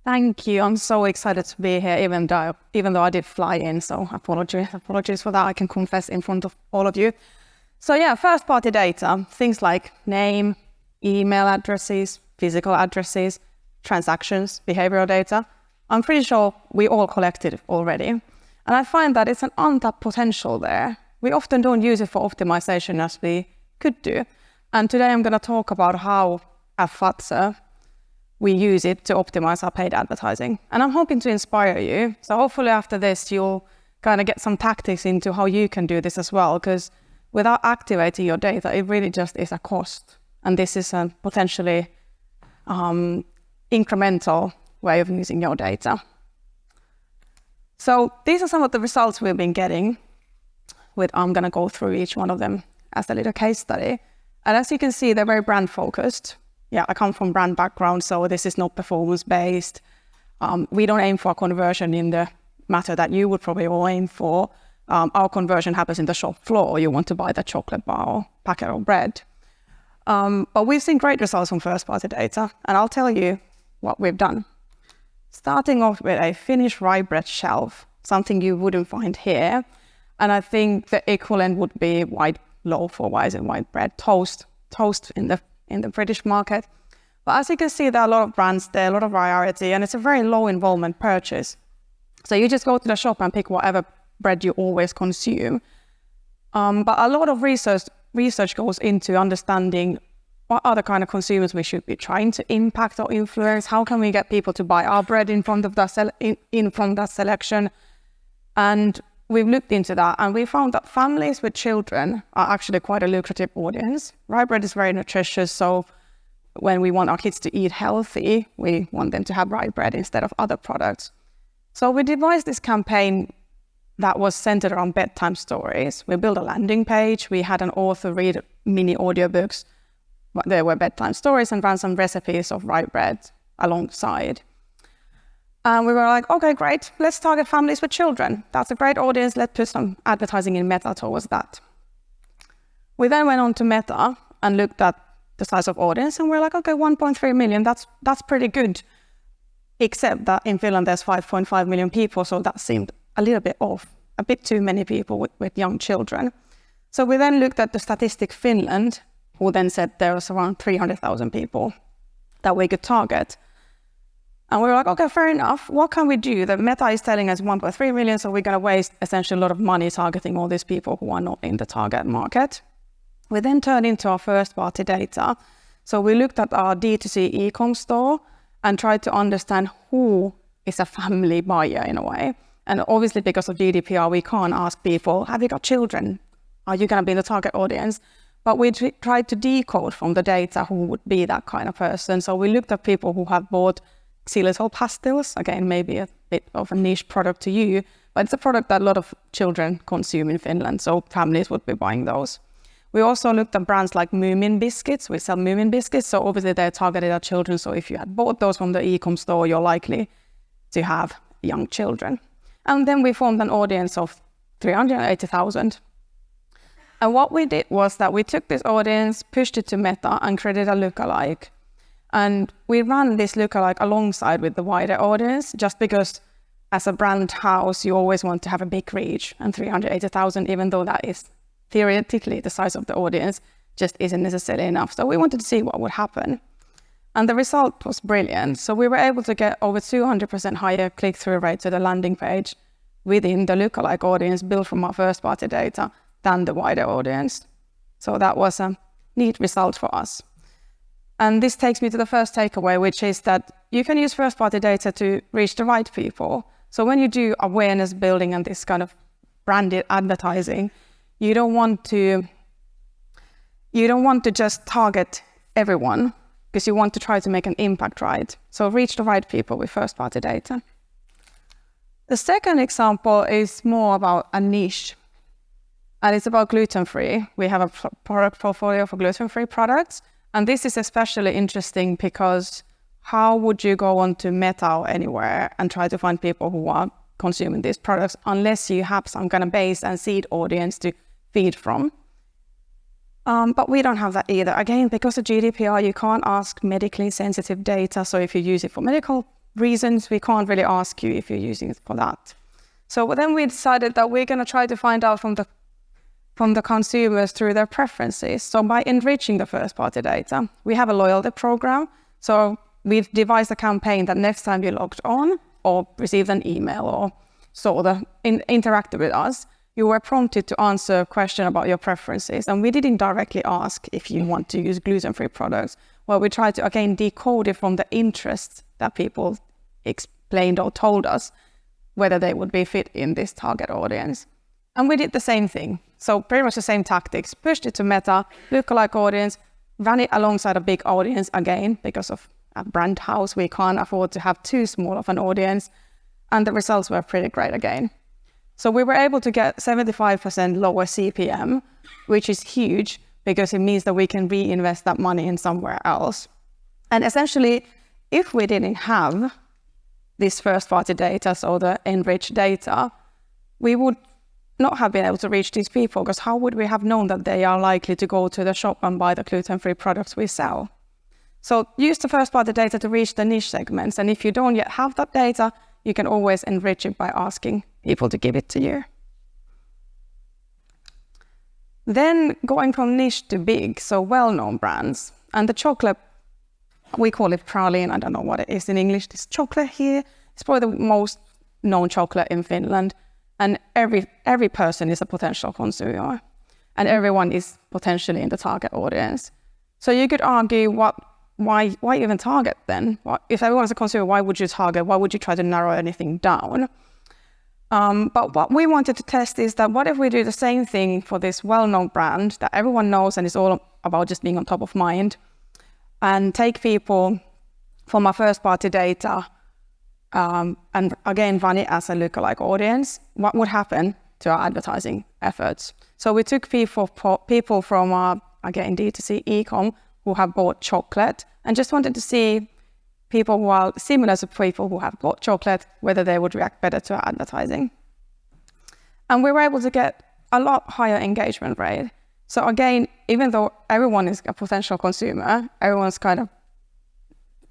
Thank you. I'm so excited to be here, even though I did fly in. So apologies for that. I can confess in front of all of you. So yeah, first-party data, things like name, email addresses, physical addresses, transactions, behavioral data. I'm pretty sure we all collected it already. And I find that it's an untapped potential there. We often don't use it for optimization as we could do. And today I'm going to talk about how at Fatser we use it to optimize our paid advertising. And I'm hoping to inspire you. So hopefully after this, you'll kind of get some tactics into how you can do this as well, because without activating your data, it really just is a cost. And this is a potentially incremental way of using your data. So these are some of the results we've been getting. I'm going to go through each one of them as a little case study. And as you can see, they're very brand focused. Yeah, I come from brand background, so this is not performance based. We don't aim for a conversion in the matter that you would probably all aim for. Our conversion happens in the shop floor. You want to buy the chocolate bar or packet of bread. But we've seen great results from first-party data, and I'll tell you what we've done. Starting off with a finished rye bread shelf, something you wouldn't find here. And I think the equivalent would be white loaf or white bread, toast in the British market. But as you can see, there are a lot of brands there, a lot of variety, and it's a very low involvement purchase. So you just go to the shop and pick whatever bread you always consume. But a lot of research goes into understanding what other kind of consumers we should be trying to impact or influence. How can we get people to buy our bread in front of that selection? And we've looked into that, and we found that families with children are actually quite a lucrative audience. Rye bread is very nutritious, so when we want our kids to eat healthy, we want them to have rye bread instead of other products. So we devised this campaign that was centered around bedtime stories. We built a landing page. We had an author read mini audiobooks. There were bedtime stories and ran some recipes of rye bread alongside. And we were like, okay, great. Let's target families with children. That's a great audience. Let's put some advertising in Meta towards that. We then went on to Meta and looked at the size of audience, and we're like, okay, 1.3 million, that's pretty good. Except that in Finland, there's 5.5 million people, so that seemed a little bit off, a bit too many people with young children. So we then looked at the Statistic Finland, who then said there was around 300,000 people that we could target. And we were like, okay, fair enough. What can we do? The Meta is telling us 1.3 million, so we're going to waste essentially a lot of money targeting all these people who are not in the target market. We then turned into our first-party data. So we looked at our D2C e-com store and tried to understand who is a family buyer in a way. And obviously, because of GDPR, we can't ask people, have you got children? Are you going to be in the target audience? But we tried to decode from the data who would be that kind of person. So we looked at people who have bought xylitol pastilles, again, maybe a bit of a niche product to you, but it's a product that a lot of children consume in Finland, so families would be buying those. We also looked at brands like Moomin biscuits. We sell Moomin biscuits, so obviously they're targeted at children, so if you had bought those from the e-com store, you're likely to have young children. And then we formed an audience of 380,000. And what we did was that we took this audience, pushed it to Meta, and created a lookalike. And we ran this lookalike alongside with the wider audience, just because as a brand house, you always want to have a big reach. And 380,000, even though that is theoretically the size of the audience, just isn't necessarily enough. So we wanted to see what would happen. And the result was brilliant. So we were able to get over 200% higher click-through rate to the landing page within the lookalike audience built from our first-party data than the wider audience. So that was a neat result for us. And this takes me to the first takeaway, which is that you can use first-party data to reach the right people. So when you do awareness building and this kind of branded advertising, you don't want to just target everyone, because you want to try to make an impact, right? So reach the right people with first-party data. The second example is more about a niche, and it's about gluten-free. We have a product portfolio for gluten-free products. And this is especially interesting because how would you go on to Meta or anywhere and try to find people who are consuming these products unless you have some kind of base and seed audience to feed from? But we don't have that either. Again, because of GDPR, you can't ask medically sensitive data. So if you use it for medical reasons we can't really ask you if you're using it for that. So then we decided that we're going to try to find out from the consumers through their preferences. So by enriching the first-party data, we have a loyalty program. So we've devised a campaign that next time you logged on or received an email or interacted with us, you were prompted to answer a question about your preferences. And we didn't directly ask if you want to use gluten-free products. Well, we tried to, again, decode it from the interests that people explained or told us whether they would be fit in this target audience. And we did the same thing. So pretty much the same tactics, pushed it to Meta, lookalike audience, ran it alongside a big audience again, because of a brand house, we can't afford to have too small of an audience. And the results were pretty great again. So we were able to get 75% lower CPM, which is huge because it means that we can reinvest that money in somewhere else. And essentially, if we didn't have this first-party data, so the enriched data, we would not have been able to reach these people, because how would we have known that they are likely to go to the shop and buy the gluten-free products we sell? So use the first-party data to reach the niche segments. And if you don't yet have that data, you can always enrich it by asking people to give it to you. Then going from niche to big, so well-known brands. And the chocolate, we call it praline, I don't know what it is in English. This chocolate here, it's probably the most known chocolate in Finland. And every person is a potential consumer. And everyone is potentially in the target audience. So you could argue, why even target then? If everyone's a consumer, why would you target? Why would you try to narrow anything down? But what we wanted to test is that what if we do the same thing for this well-known brand that everyone knows and is all about just being on top of mind, and take people from our first-party data and again run it as a lookalike audience, what would happen to our advertising efforts? So we took people from our, again, D2C e-com who have bought chocolate and just wanted to see people who are similar to people who have bought chocolate, whether they would react better to our advertising. And we were able to get a lot higher engagement rate. So again, even though everyone is a potential consumer, everyone's kind of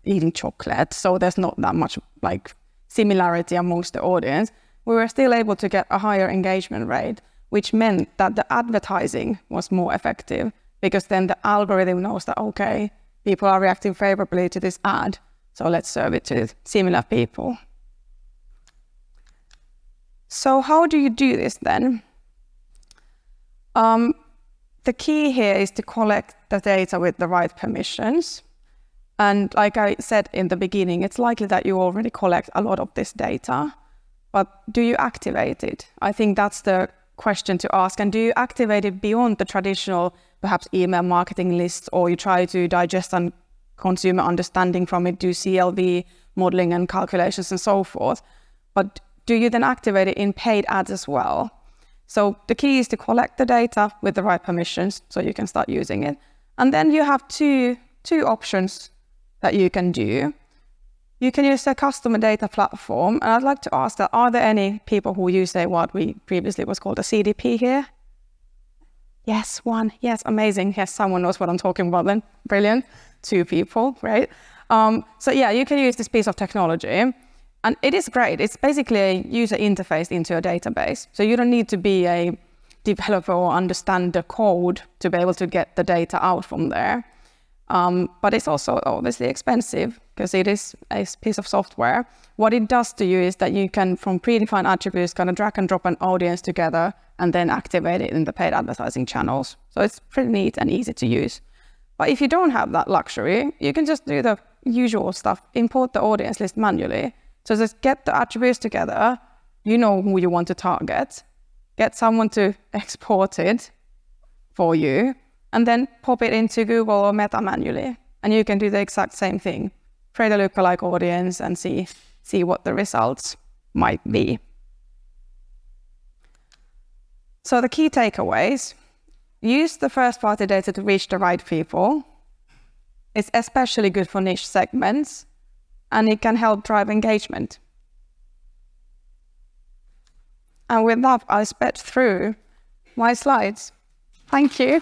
eating chocolate, so there's not that much like similarity amongst the audience, we were still able to get a higher engagement rate, which meant that the advertising was more effective, because then the algorithm knows that, okay, people are reacting favorably to this ad, so let's serve it to similar people. So how do you do this then? The key here is to collect the data with the right permissions. And like I said in the beginning, it's likely that you already collect a lot of this data, but do you activate it? I think that's the question to ask. And do you activate it beyond the traditional, perhaps email marketing lists, or you try to digest and consumer understanding from it, do CLV modeling and calculations and so forth? But do you then activate it in paid ads as well? So the key is to collect the data with the right permissions so you can start using it. And then you have two options that you can do. You can use a customer data platform. And I'd like to ask that, are there any people who use what we previously was called a CDP here? Yes, one. Yes, amazing. Yes, someone knows what I'm talking about then. Brilliant. 2 people, right? So yeah, you can use this piece of technology. And it is great. It's basically a user interface into a database. So you don't need to be a developer or understand the code to be able to get the data out from there. But it's also obviously expensive because it is a piece of software. What it does to you is that you can, from predefined attributes, kind of drag and drop an audience together and then activate it in the paid advertising channels. So it's pretty neat and easy to use. But if you don't have that luxury, you can just do the usual stuff, import the audience list manually. So just get the attributes together, you know who you want to target, get someone to export it for you, and then pop it into Google or Meta manually. And you can do the exact same thing. Create a lookalike audience and see what the results might be. So the key takeaways: use the first-party data to reach the right people. It's especially good for niche segments, and it can help drive engagement. And with that, I sped through my slides. Thank you.